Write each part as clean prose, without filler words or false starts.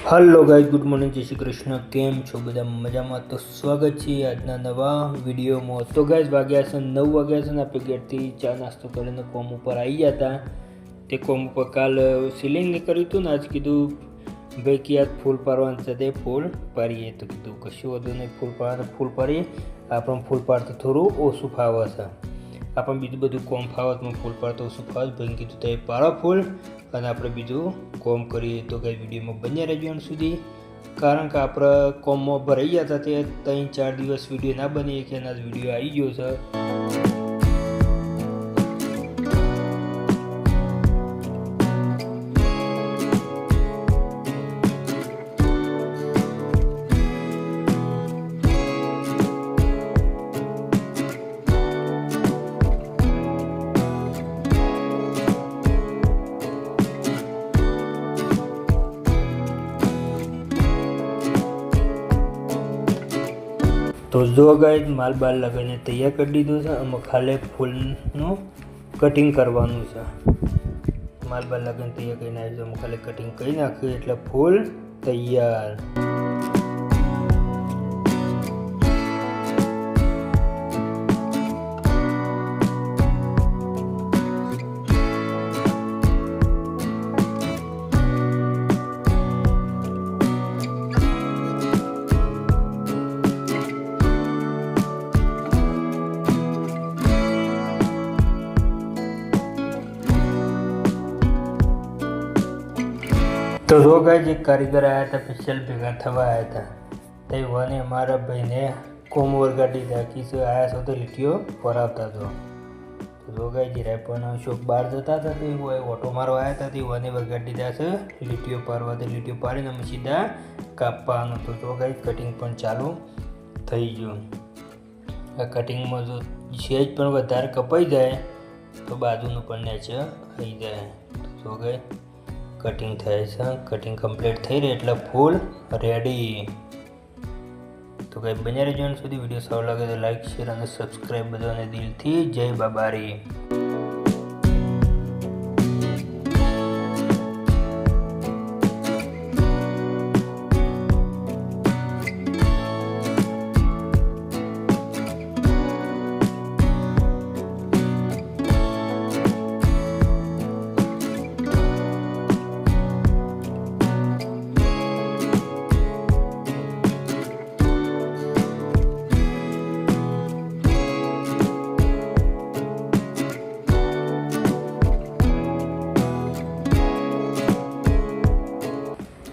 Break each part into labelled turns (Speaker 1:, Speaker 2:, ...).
Speaker 1: Hello guys, good morning, જય શ્રી કૃષ્ણ. કેમ છો બધા? મજામાં? તો સ્વાગત છે આજના નવા વિડીયોમાં. તો ગાઈઝ વાગ્યા છે 9 વાગ્યા છે ને આપણે ઘેરથી ચા નાસ્તો કરીને કોમ ઉપર આવી ગયા હતા. તે કોમ ઉપર કાલ સીલિંગ કર્યું હતું ને આજ કીધું ભાઈ કે આજ ફૂલ પાડવાનું છે તે ફૂલ પાડીએ. તો કીધું કશું વધુ નહીં, ફૂલ પાડીએ. આપણને ફૂલ પાડતું થોડું ઓછું ફાવે છે, આપણને બીજું બધું કોમ ફાવે પણ ફૂલ પાડતું ઓછું ફાવે. ભાઈ કીધું તો એ પાડો ફૂલ અને આપણે બીજું કોમ કરીએ. તો કંઈ વિડીયોમાં બન્યા રહેજો અંત સુધી, કારણ કે આપણે કોમમાં ભરાઈ ગયા હતા તે 3-4 દિવસ વિડીયો ના બની કે એના વિડીયો આવી ગયો છે. તો જો ગાઈઝ માલ બાર લગાવીને તૈયાર કરી દીધું છે. આમાં ખાલી ફૂલનું કટિંગ કરવાનું છે. માલ બાર લગાવીને તૈયાર કરી નાખ્યું, આમાં ખાલી કટિંગ કરી નાખ્યું એટલે ફૂલ તૈયાર. તો જો ગાઈઝ એક કારીગર આવ્યા હતા, સ્પેશિયલ ભેગા થવા આવ્યા હતા. તે વને મારા ભાઈને કોમ વરગાડી રાખી છે, આવ્યા છો તો લીટીઓ પરાવતા હતો. તો જો ગાઈઝ રાય પણ શોક બહાર જતા હતા તે ઓટો મારવા આવ્યા હતા. તે વને વરગાડી દીધા છે લીટીઓ પારવા. તે લીટીઓ પાડીને અમે સીધા કાપવાનું. તો જો ગાઈઝ કટિંગ પણ ચાલુ થઈ ગયું. આ કટિંગમાં જો સેજ પણ વધારે કપાઈ જાય તો બાજુનું પણ નેચે આવી જાય. તો જો ગાઈઝ કટિંગ થાય છે, કટિંગ કમ્પ્લીટ થઈ રહી એટલે ફૂલ રેડી. તો કંઈ બન્યા રહેજો સુધી. વિડીયો સારો લાગે તો લાઈક, શેર અને સબસ્ક્રાઈબ બધાને દિલથી જય બાબારી.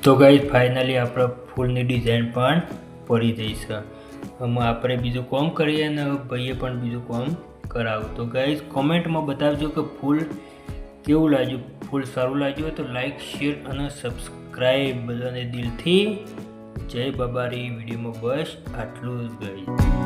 Speaker 1: તો ગાઈઝ ફાઇનલી આપણે ફૂલની ડિઝાઇન પણ પડી જઈ છે. આમાં આપણે બીજું કોમ કરીએ અને ભાઈએ પણ બીજું કોમ કરાવું. તો ગાઈઝ કોમેન્ટમાં બતાવજો કે ફૂલ કેવું લાગ્યું. ફૂલ સારું લાગ્યું હોય તો લાઈક, શેર અને સબસ્ક્રાઈબ બધાને દિલથી જય બાબારી. વિડીયોમાં બસ આટલું જ ગાઈઝ.